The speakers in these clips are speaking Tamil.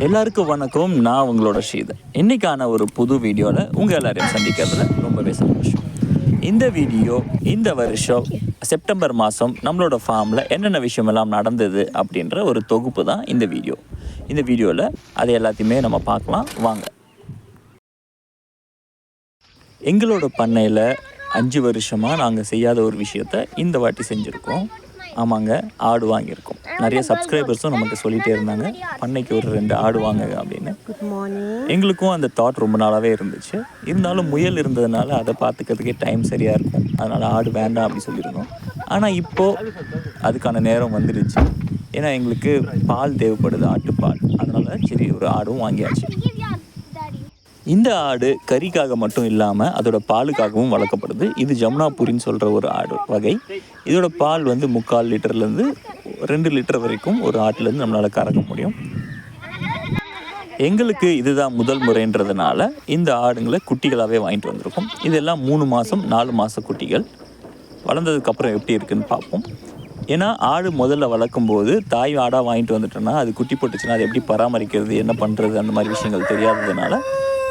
எல்லாருக்கும் வணக்கம். நான் உங்களோட ஸ்ரீதர். இன்றைக்கான ஒரு புது வீடியோவில் உங்கள் எல்லாரையும் சந்திக்கிறதுல ரொம்பவே சந்தோஷம். இந்த வீடியோ இந்த வருஷம் செப்டம்பர் மாதம் நம்மளோட ஃபார்மில் என்னென்ன விஷயமெல்லாம் நடந்தது அப்படின்ற ஒரு தொகுப்பு தான் இந்த வீடியோ. இந்த வீடியோவில் அது எல்லாத்தையுமே நம்ம பார்க்கலாம் வாங்க. எங்களோட பண்ணையில் 5 வருஷமாக நாங்கள் செய்யாத ஒரு விஷயத்த இந்த வாட்டி செஞ்சுருக்கோம். ஆமாங்க, ஆடு வாங்கியிருக்கோம். நிறைய சப்ஸ்கிரைபர்ஸும் நமக்கு சொல்லிகிட்டே இருந்தாங்க, பண்ணைக்கு ஒரு 2 ஆடு வாங்க அப்படின்னு. எங்களுக்கும் அந்த தாட் ரொம்ப நாளாகவே இருந்துச்சு. இருந்தாலும் முயல் இருந்ததுனால அதை பார்த்துக்கிறதுக்கே டைம் சரியாக இருக்கும். அதனால் ஆடு வேண்டாம் அப்படி சொல்லியிருந்தோம். ஆனால் இப்போது அதுக்கான நேரம் வந்துடுச்சு. ஏன்னா எங்களுக்கு பால் தேவைப்படுது, ஆட்டுப்பால். அதனால் சரி ஒரு ஆடும் வாங்கியாச்சு. இந்த ஆடு கறிக்காக மட்டும் இல்லாமல் அதோட பாலுக்காகவும் வளர்க்கப்படுது. இது ஜமுனாபுரின்னு சொல்கிற ஒரு ஆடு வகை. இதோட பால் வந்து 3/4 லிட்டர்லேருந்து 2 லிட்டர் வரைக்கும் ஒரு ஆட்டிலேருந்து நம்மளால் கறக்க முடியும். எங்களுக்கு இதுதான் முதல் முறைன்றதுனால இந்த ஆடுங்களை குட்டிகளாகவே வாங்கிட்டு வந்திருக்கோம். இதெல்லாம் 3 மாதம் 4 மாத குட்டிகள். வளர்ந்ததுக்கப்புறம் எப்படி இருக்குதுன்னு பார்ப்போம். ஏன்னா ஆடு முதல்ல வளர்க்கும்போது தாய் ஆடாக வாங்கிட்டு வந்துட்டோன்னா அது குட்டி போட்டுச்சுன்னா அது எப்படி பராமரிக்கிறது, என்ன பண்ணுறது, அந்த மாதிரி விஷயங்கள் தெரியாததுனால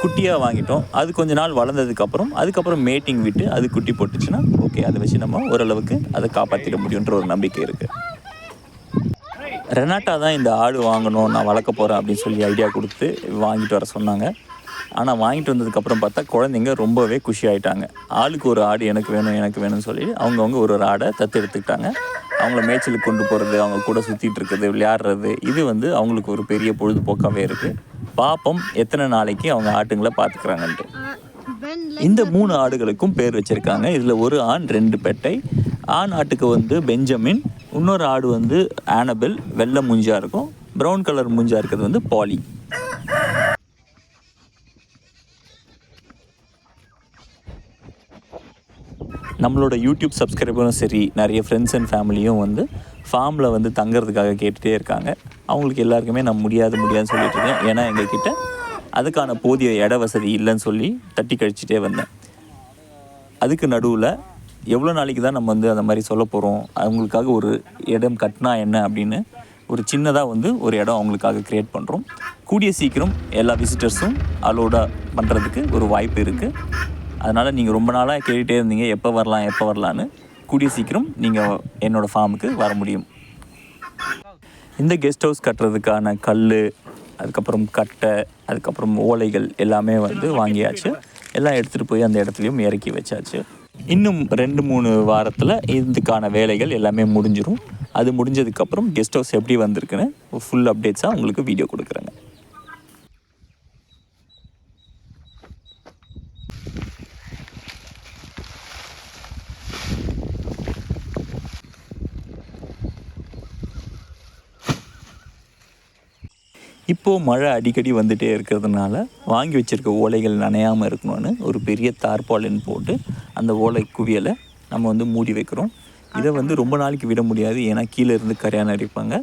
குட்டியாக வாங்கிட்டோம். அது கொஞ்ச நாள் அதுக்கப்புறம் மேட்டிங் விட்டு அது குட்டி போட்டுச்சுன்னா ஓகே, அதை வச்சு நம்ம ஓரளவுக்கு அதை காப்பாற்றிட முடியுன்ற ஒரு நம்பிக்கை இருக்குது. ரெனாட்டா தான் இந்த ஆடு வாங்கணும், நான் வளர்க்க போகிறேன் அப்படின்னு சொல்லி ஐடியா கொடுத்து வாங்கிட்டு வர சொன்னாங்க. ஆனால் வாங்கிட்டு வந்ததுக்கப்புறம் பார்த்தா குழந்தைங்க ரொம்பவே குஷி ஆகிட்டாங்க. ஆளுக்கு ஒரு ஆடு எனக்கு வேணும்னு சொல்லி அவங்கவுங்க ஒரு ஆடை தத்து எடுத்துக்கிட்டாங்க. அவங்கள மேய்ச்சலுக்கு கொண்டு போகிறது, அவங்க கூட சுற்றிட்டு இருக்கிறது, விளையாடுறது, இது வந்து அவங்களுக்கு ஒரு பெரிய பொழுதுபோக்காகவே இருக்குது. பாப்போம் எத்தனை நாளைக்கு அவங்க ஆட்டுங்களை பார்த்துக்கிறாங்கன்ட்டு. இந்த 3 ஆடுகளுக்கும் பேர் வச்சுருக்காங்க. இதில் ஒரு ஆண் 2 பெட்டை. ஆண் ஆட்டுக்கு வந்து பெஞ்சமின், இன்னொரு ஆடு வந்து ஆனபெல், வெள்ளை மூஞ்சாக இருக்கும். ப்ரௌன் கலர் மூஞ்சாக இருக்கிறது வந்து பாலி. நம்மளோட யூடியூப் சப்ஸ்கிரைபரும் சரி, நிறைய ஃப்ரெண்ட்ஸ் அண்ட் ஃபேமிலியும் வந்து ஃபார்மில் வந்து தங்கிறதுக்காக கேட்டுகிட்டே இருக்காங்க. அவங்களுக்கு எல்லாருக்குமே நான் முடியாதுன்னு சொல்லிட்டு இருக்கேன். ஏன்னா எங்ககிட்ட அதுக்கான போதிய இட வசதி இல்லைன்னு சொல்லி தட்டி கழிச்சிட்டே வந்தேன். அதுக்கு நடுவில் எவ்வளோ நாளைக்கு தான் நம்ம வந்து அந்த மாதிரி சொல்ல போகிறோம், அவங்களுக்காக ஒரு இடம் கட்டினா என்ன அப்படின்னு ஒரு சின்னதாக வந்து ஒரு இடம் அவங்களுக்காக க்ரியேட் பண்ணுறோம். கூடிய சீக்கிரம் எல்லா விசிட்டர்ஸும் அலோடாக பண்ணுறதுக்கு ஒரு வாய்ப்பு இருக்குது. அதனால் நீங்கள் ரொம்ப நாளாக கேட்டுகிட்டே இருந்தீங்க எப்போ வரலான்னு. கூடிய சீக்கிரம் நீங்கள் என்னோடய ஃபார்முக்கு வர முடியும். இந்த கெஸ்ட் ஹவுஸ் கட்டுறதுக்கான கல், அதுக்கப்புறம் கட்டை, அதுக்கப்புறம் ஓலைகள் எல்லாமே வந்து வாங்கியாச்சு. எல்லாம் எடுத்துகிட்டு போய் அந்த இடத்துலையும் இறக்கி வச்சாச்சு. இன்னும் 2-3 வாரத்தில் இதுக்கான வேலைகள் எல்லாமே முடிஞ்சிடும். அது முடிஞ்சதுக்கப்புறம் கெஸ்ட் ஹவுஸ் எப்படி வந்திருக்குன்னு ஃபுல் அப்டேட்ஸாக உங்களுக்கு வீடியோ கொடுக்குறேங்க. இப்போது மழை அடிக்கடி வந்துகிட்டே இருக்கிறதுனால வாங்கி வச்சுருக்க ஓலைகள் நனையாமல் இருக்கணும்னு ஒரு பெரிய தார்பாலின் போட்டு அந்த ஓலை குவியலை நம்ம வந்து மூடி வைக்கிறோம். இதை வந்து ரொம்ப நாளைக்கு விட முடியாது. ஏன்னா கீழே இருந்து கரையான் அடிப்பாங்க,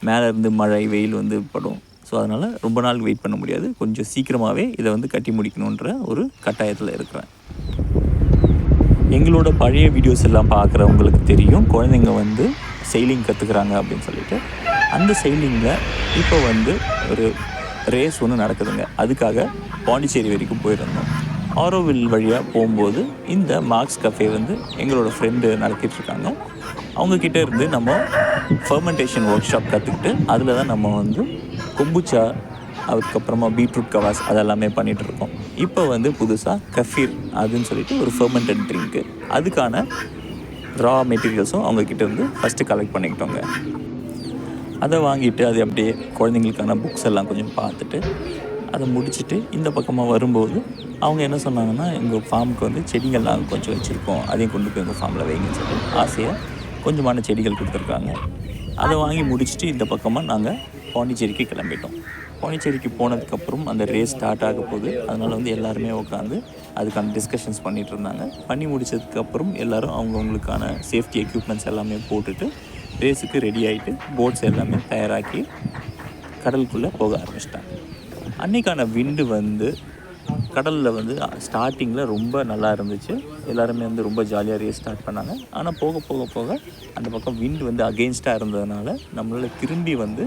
மேலே இருந்து மழை வெயில் வந்து படும். ஸோ அதனால் ரொம்ப நாள் வெயிட் பண்ண முடியாது. கொஞ்சம் சீக்கிரமாகவே இதை வந்து கட்டி முடிக்கணுன்ற ஒரு கட்டாயத்தில் இருக்கிறேன். எங்களோட பழைய வீடியோஸ் எல்லாம் பார்க்குறவங்களுக்கு தெரியும், குழந்தைங்க வந்து செயிலிங் கற்றுக்குறாங்க அப்படின்னு சொல்லிட்டு. அந்த செயிலிங்கில் இப்போ வந்து ஒரு ரேஸ் ஒன்று நடக்குதுங்க. அதுக்காக பாண்டிச்சேரி வரைக்கும் போயிருந்தோம். ஆரோவில் வழியாக போகும்போது இந்த மார்க்ஸ் கஃபே வந்து எங்களோட ஃப்ரெண்டு நடத்திட்டுருக்காங்க. அவங்கக்கிட்ட இருந்து நம்ம ஃபர்மெண்டேஷன் ஒர்க் ஷாப் கற்றுக்கிட்டு அதில் தான் நம்ம வந்து கொம்புச்சா, அதுக்கப்புறமா பீட்ரூட் கவாஸ் அதெல்லாமே பண்ணிகிட்ருக்கோம். இப்போ வந்து புதுசாக கஃபீர் அதுன்னு சொல்லிட்டு ஒரு ஃபர்மெண்டட் ட்ரிங்க்கு, அதுக்கான ரா மெட்டீரியல்ஸும் அவங்கக்கிட்ட இருந்து ஃபஸ்ட்டு கலெக்ட் பண்ணிக்கிட்டோங்க. அதை வாங்கிட்டு அது அப்படியே குழந்தைங்களுக்கான புக்ஸ் எல்லாம் கொஞ்சம் பார்த்துட்டு அதை முடிச்சுட்டு இந்த பக்கமாக வரும்போது அவங்க என்ன சொன்னாங்கன்னா, எங்கள் ஃபார்முக்கு வந்து செடிகள்லாம் கொஞ்சம் வச்சுருக்கோம், அதையும் கொண்டு போய் எங்கள் ஃபார்மில் வைங்கன்னு சொல்லி ஆசையாக கொஞ்சமான செடிகள் கொடுத்துருக்காங்க. அதை வாங்கி முடிச்சுட்டு இந்த பக்கமாக நாங்கள் பாண்டிச்சேரிக்கு கிளம்பிட்டோம். பாண்டிச்சேரிக்கு போனதுக்கப்புறம் அந்த ரேஸ் ஸ்டார்ட் ஆக போகுது. அதனால் வந்து எல்லாருமே உட்காந்து அதுக்கான டிஸ்கஷன்ஸ் பண்ணிகிட்டு இருந்தாங்க. பண்ணி முடித்ததுக்கப்புறம் எல்லோரும் அவங்கவுங்களுக்கான சேஃப்டி எக்யூப்மெண்ட்ஸ் எல்லாமே போட்டுட்டு ரேஸுக்கு ரெடி ஆகிட்டு போட்ஸ் எல்லாமே தயாராக்கி கடலுக்குள்ளே போக ஆரம்பிச்சிட்டாங்க. அன்றைக்கான விண்டு வந்து கடலில் வந்து ஸ்டார்டிங்கில் ரொம்ப நல்லா இருந்துச்சு. எல்லாருமே வந்து ரொம்ப ஜாலியாக ரேஸ் ஸ்டார்ட் பண்ணாங்க. ஆனால் போக போக போக அந்த பக்கம் விண்ட் வந்து அகெயின்ஸ்டாக இருந்ததுனால நம்மளால் திரும்பி வந்து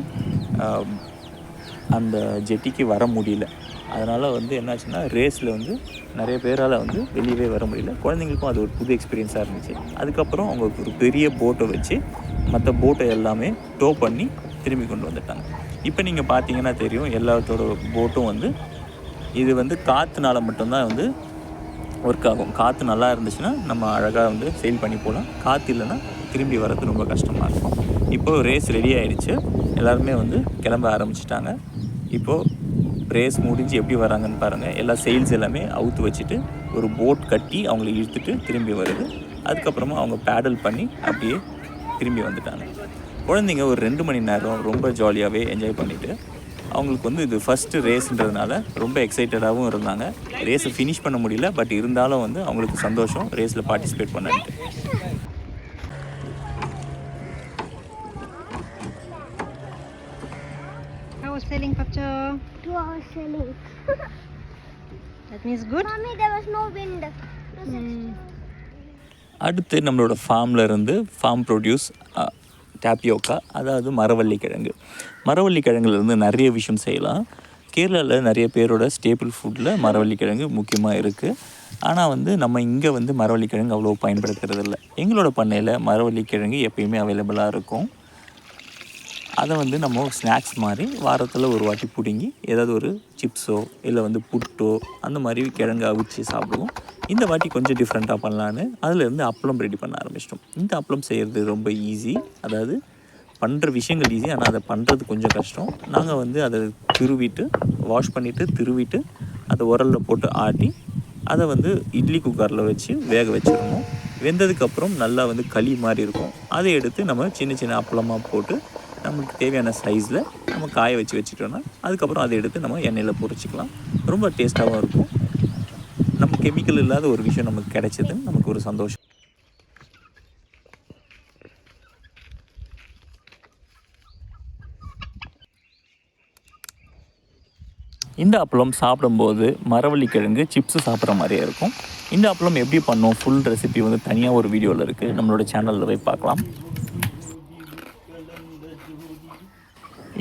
அந்த ஜெட்டிக்கு வர முடியல. அதனால் வந்து என்னாச்சுன்னா ரேஸில் வந்து நிறைய பேரால் வந்து வெளியவே வர முடியல. குழந்தைங்களுக்கும் அது ஒரு புது எக்ஸ்பீரியன்ஸாக இருந்துச்சு. அதுக்கப்புறம் அவங்க ஒரு பெரிய போட்டை வச்சு மற்ற போட்டை எல்லாமே டோ பண்ணி திரும்பி கொண்டு வந்துட்டாங்க. இப்போ நீங்கள் பார்த்தீங்கன்னா தெரியும், எல்லாத்தோட போட்டும் வந்து இது வந்து காற்றுனால மட்டும்தான் வந்து ஒர்க் ஆகும். காற்று நல்லா இருந்துச்சுன்னா நம்ம அழகாக வந்து செயில் பண்ணி போகலாம். காற்று இல்லைன்னா திரும்பி வர்றது ரொம்ப கஷ்டமாக இருக்கும். இப்போது ரேஸ் ரெடி ஆகிடுச்சு. எல்லாருமே வந்து கிளம்ப ஆரம்பிச்சிட்டாங்க. இப்போது ரேஸ் முடிஞ்சு எப்படி வராங்கன்னு பாருங்கள். எல்லா செயில்ஸ் எல்லாமே அவுத்து வச்சுட்டு ஒரு போட் கட்டி அவங்கள இழுத்துட்டு திரும்பி வருது. அதுக்கப்புறமா அவங்க பேடல் பண்ணி அப்படியே திரும்பி வந்துட்டாங்க. குழந்தைங்க ஒரு 2 மணி நேரம் ரொம்ப ஜாலியாகவே என்ஜாய் பண்ணிவிட்டு, அவங்களுக்கு வந்து இது ஃபஸ்ட்டு ரேஸ்ன்றதுனால ரொம்ப எக்ஸைட்டடாகவும் இருந்தாங்க. ரேஸை ஃபினிஷ் பண்ண முடியல, பட் இருந்தாலும் வந்து அவங்களுக்கு சந்தோஷம் ரேஸில் பார்ட்டிசிபேட் பண்ணிட்டு. How was sailing, Pacho? 2 hours sailing. That means good? Mommy, there was no wind. அடுத்து நம்மளோட ஃபார்மில் இருந்து ஃபார்ம் ப்ரொடியூஸ் டேப்பியோக்கா, அதாவது மரவள்ளி கிழங்கு. மரவள்ளி கிழங்குலேருந்து நிறைய விஷயம் செய்யலாம். கேரளாவில் நிறைய பேரோட ஸ்டேபிள் ஃபுட்டில் மரவள்ளி கிழங்கு முக்கியமாக இருக்குது. ஆனால் வந்து நம்ம இங்கே வந்து மரவள்ளி கிழங்கு அவ்வளோ பயன்படுத்துறதில்ல. எங்களோட பண்ணையில் மரவள்ளி கிழங்கு எப்பயுமே அவைலபிளாக இருக்கும். அதை வந்து நம்ம ஸ்நாக்ஸ் மாதிரி வாரத்தில் ஒரு வாட்டி பிடுங்கி ஏதாவது ஒரு சிப்ஸோ இல்லை வந்து புட்டோ அந்த மாதிரி கிழங்கு அவிச்சு சாப்பிடுவோம். இந்த வாட்டி கொஞ்சம் டிஃப்ரெண்ட்டாக பண்ணலான்னு அதிலேருந்து அப்பளம் ரெடி பண்ண ஆரம்பிச்சிட்டோம். இந்த அப்பளம் செய்கிறது ரொம்ப ஈஸி. அதாவது பண்ணுற விஷயங்கள் ஈஸி, ஆனால் அதை பண்ணுறது கொஞ்சம் கஷ்டம். நாங்கள் வந்து அதை வாஷ் பண்ணிவிட்டு திருவிட்டு அதை உரலில் போட்டு ஆட்டி அதை வந்து இட்லி குக்கரில் வச்சு வேக வச்சிடணும். வெந்ததுக்கப்புறம் நல்லா வந்து களி மாதிரி இருக்கும். அதை எடுத்து நம்ம சின்ன சின்ன அப்பளமாக போட்டு நம்மளுக்கு தேவையான சைஸில் நம்ம காய வச்சுட்டோன்னா அதுக்கப்புறம் அதை எடுத்து நம்ம எண்ணெயில் பொரிச்சிக்கலாம். ரொம்ப டேஸ்ட்டாகவும் இருக்கும். நம்ம கெமிக்கல் இல்லாத ஒரு விஷயம் நமக்கு கிடைச்சதுன்னு நமக்கு ஒரு சந்தோஷம். இந்த அப்பளம் சாப்பிடும்போது மரவள்ளி கிழங்கு சிப்ஸு சாப்பிட்ற மாதிரியே இருக்கும். இந்த அப்பளம் எப்படி பண்ணோம், ஃபுல் ரெசிபி வந்து தனியாக ஒரு வீடியோவில் இருக்குது, நம்மளோட சேனலில் போய் பார்க்கலாம்.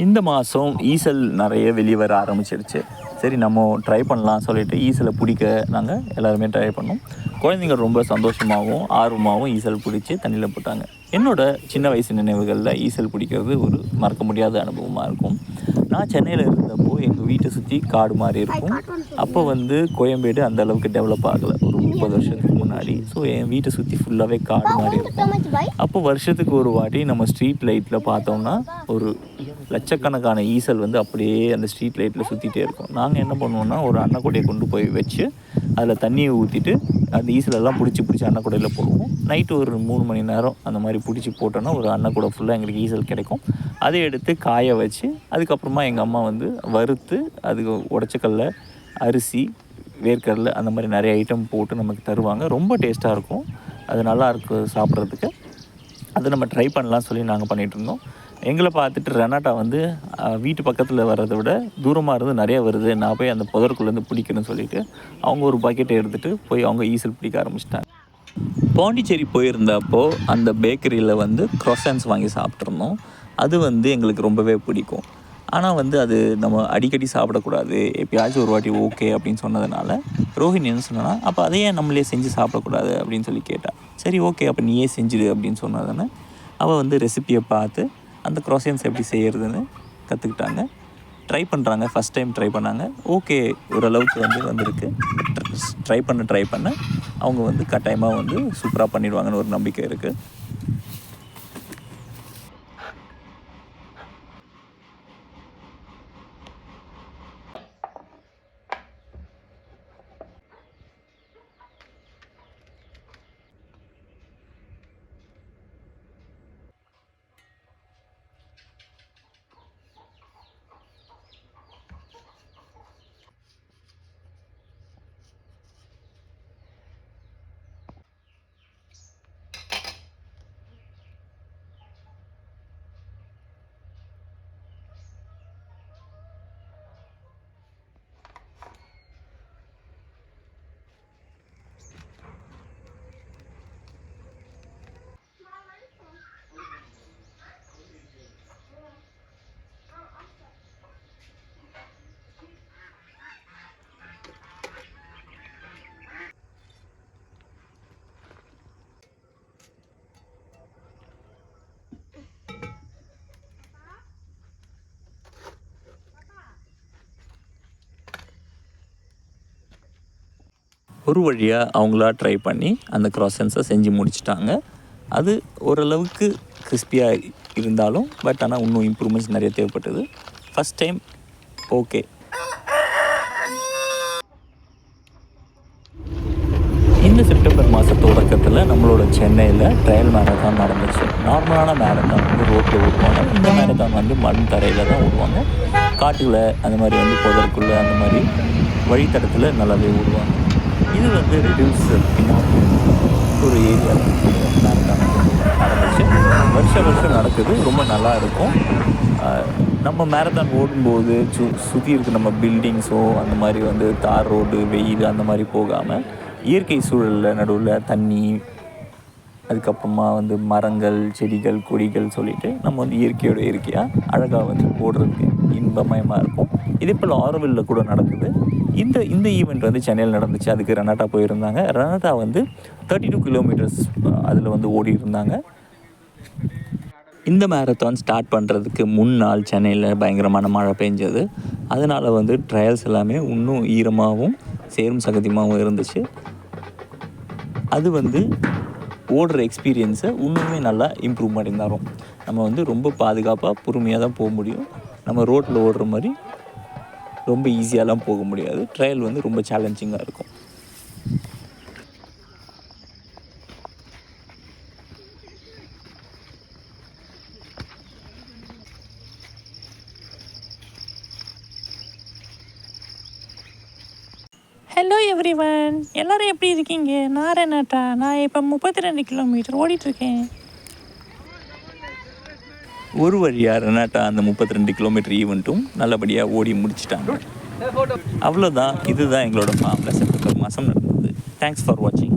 இந்த மாதம் ஈசல் நிறைய வெளியே வர ஆரம்பிச்சிருச்சு. சரி நம்ம ட்ரை பண்ணலாம் சொல்லிவிட்டு ஈசலை பிடிக்க நாங்கள் எல்லாருமே ட்ரை பண்ணோம். குழந்தைங்க ரொம்ப சந்தோஷமாகவும் ஆர்வமாகவும் ஈசல் பிடிச்சி தண்ணியில் போட்டாங்க. என்னோடய சின்ன வயசு நினைவுகளில் ஈசல் பிடிக்கிறது ஒரு மறக்க முடியாத அனுபவமாக இருக்கும். நான் சென்னையில் இருந்தப்போ எங்கள் வீட்டை சுற்றி காடு மாதிரி இருக்கும். அப்போ வந்து கோயம்பேடு அந்த அளவுக்கு டெவலப் ஆகலை, ஒரு 30 வருஷத்துக்கு முன்னாடி. ஸோ என் வீட்டை சுற்றி ஃபுல்லாகவே காடு மாதிரி இருக்கும். அப்போ வருஷத்துக்கு ஒரு வாட்டி நம்ம ஸ்ட்ரீட் லைட்டில் பார்த்தோம்னா ஒரு லட்சக்கணக்கான ஈசல் வந்து அப்படியே அந்த ஸ்ட்ரீட் லைட்டில் சுற்றிட்டே இருக்கும். நாங்கள் என்ன பண்ணுவோம்னா ஒரு அன்னக்கூடையை கொண்டு போய் வச்சு அதில் தண்ணியை ஊற்றிட்டு அந்த ஈசலெல்லாம் பிடிச்சி அன்னக்கூடையில் போடுவோம். நைட்டு ஒரு 3 மணி நேரம் அந்த மாதிரி பிடிச்சி போட்டோன்னா ஒரு அன்னக்கூடை ஃபுல்லாக எங்களுக்கு ஈசல் கிடைக்கும். அதை எடுத்து காய வச்சு அதுக்கப்புறமா எங்கள் அம்மா வந்து வறுத்து அதுக்கு உடச்சக்கல்ல அரிசி வேர்க்கடலை அந்த மாதிரி நிறைய ஐட்டம் போட்டு நமக்கு தருவாங்க. ரொம்ப டேஸ்ட்டாக இருக்கும். அது நல்லாயிருக்கும் சாப்பிட்றதுக்கு. அதை நம்ம ட்ரை பண்ணலாம் சொல்லி நாங்கள் பண்ணிகிட்ருந்தோம். எங்களை பார்த்துட்டு ரெனாட்டா வந்து வீட்டு பக்கத்தில் வர்றதை விட தூரமாக இருந்து நிறைய வருது, நான் போய் அந்த புதருக்குள்ளேருந்து பிடிக்கணும்னு சொல்லிவிட்டு அவங்க ஒரு பக்கெட்டை எடுத்துகிட்டு போய் அவங்க ஈசல் பிடிக்க ஆரம்பிச்சிட்டாங்க. பாண்டிச்சேரி போயிருந்தப்போ அந்த பேக்கரியில் வந்து க்ரோசன்ஸ் வாங்கி சாப்பிட்ருந்தோம். அது வந்து எங்களுக்கு ரொம்பவே பிடிக்கும். ஆனால் வந்து அது நம்ம அடிக்கடி சாப்பிடக்கூடாது, எப்பயாச்சும் ஒரு வாட்டி ஓகே அப்படின்னு சொன்னதுனால ரோஹிணி என்ன சொன்னா, அப்போ அதையே நம்மளே செஞ்சு சாப்பிடக்கூடாது அப்படின்னு சொல்லி கேட்டாள். சரி ஓகே அப்போ நீயே செஞ்சுடு அப்படின்னு சொன்னதானே அவள் வந்து ரெசிப்பியை பார்த்து அந்த க்ரோசன்ஸ் எப்படி செய்கிறதுன்னு கற்றுக்கிட்டாங்க. ட்ரை பண்ணுறாங்க. ஃபஸ்ட் டைம் ட்ரை பண்ணாங்க. ஓகே ஓரளவுக்கு வந்து வந்திருக்கு. ட்ரை பண்ண அவங்க வந்து கட்டாயமாக வந்து சூப்பராக பண்ணிடுவாங்கன்னு ஒரு நம்பிக்கை இருக்குது. ஒரு வழியாக அவங்களா ட்ரை பண்ணி அந்த க்ராசன்ஸை செஞ்சு முடிச்சிட்டாங்க. அது ஓரளவுக்கு கிறிஸ்பியாக இருந்தாலும் பட் ஆனால் இன்னும் இம்ப்ரூவ்மெண்ட்ஸ் நிறைய தேவைப்பட்டது. First time okay. இந்த செப்டம்பர் மாத தொடக்கத்தில் நம்மளோட சென்னையில் ட்ரையல் மேரத்தான் நடந்துச்சு. நார்மலான மேரத்தான் வந்து ரோட்டில் ஓடுவாங்க. இந்த மேரத்தான் வந்து மண் தரையில் தான் ஓடுவாங்க. காட்டில் அந்த மாதிரி வந்து புதருக்குள்ளே அந்த மாதிரி வழித்தடத்தில் நல்லாவே ஓடுவாங்க. இது வந்து ரெடியூஸ் பின்னாடி ஒரு ஏரியாவில் மேரத்தான் நடந்துச்சு. வருஷம் நடக்குது. ரொம்ப நல்லா இருக்கும். நம்ம மேரத்தான் ஓடும்போது சுற்றி இருக்க நம்ம பில்டிங்ஸோ அந்த மாதிரி வந்து தார் ரோடு வெயில் அந்த மாதிரி போகாமல் இயற்கை சூழலில் நடுவில் தண்ணி, அதுக்கப்புறமா வந்து மரங்கள், செடிகள், கொடிகள் சொல்லிவிட்டு நம்ம வந்து இயற்கையாக அழகாக வந்து ஓடுறதுக்கு இன்பமயமாக இருக்கும். இதே போல் ஆரோவில்லில் கூட நடக்குது. இந்த ஈவெண்ட் வந்து சென்னையில் நடந்துச்சு. அதுக்கு ரெனாட்டா போயிருந்தாங்க. ரெனாட்டா வந்து 32 கிலோமீட்டர்ஸ் அதில் வந்து ஓடி இருந்தாங்க. இந்த மேரத்தான் ஸ்டார்ட் பண்ணுறதுக்கு முன்னால் சென்னையில் பயங்கரமான மழை பெஞ்சது. அதனால் வந்து ட்ரையல்ஸ் எல்லாமே இன்னும் ஈரமாகவும் சேரும் சகதியமாகவும் இருந்துச்சு. அது வந்து ஓடுற எக்ஸ்பீரியன்ஸை இன்னுமே நல்லா இம்ப்ரூவ் பண்ணியிருந்தாரோம். நம்ம வந்து ரொம்ப பாதுகாப்பாக பொறுமையாக தான் போக முடியும். நம்ம ரோட்டில் ஓடுற மாதிரி ரொம்ப ஈஸியாலாம் போக முடியாது. ட்ரையல் வந்து ரொம்ப சேலஞ்சிங்காக இருக்கும். ஹலோ எவ்ரிவன், எல்லோரும் எப்படி இருக்கீங்க? நான் ரெனாட்டா. நான் இப்போ 32 கிலோமீட்டர் ஓடிட்டுருக்கேன். ஒரு வழியாக ரெனாட்டா அந்த 32 கிலோமீட்டர் ஈவெண்ட்டும் நல்லபடியாக ஓடி முடிச்சிட்டாங்க. அவ்வளோதான். இதுதான் எங்களோட ஃபார்மில் செப்டம்பர் மாதம் நடந்தது. தேங்க்ஸ் ஃபார் வாட்சிங்.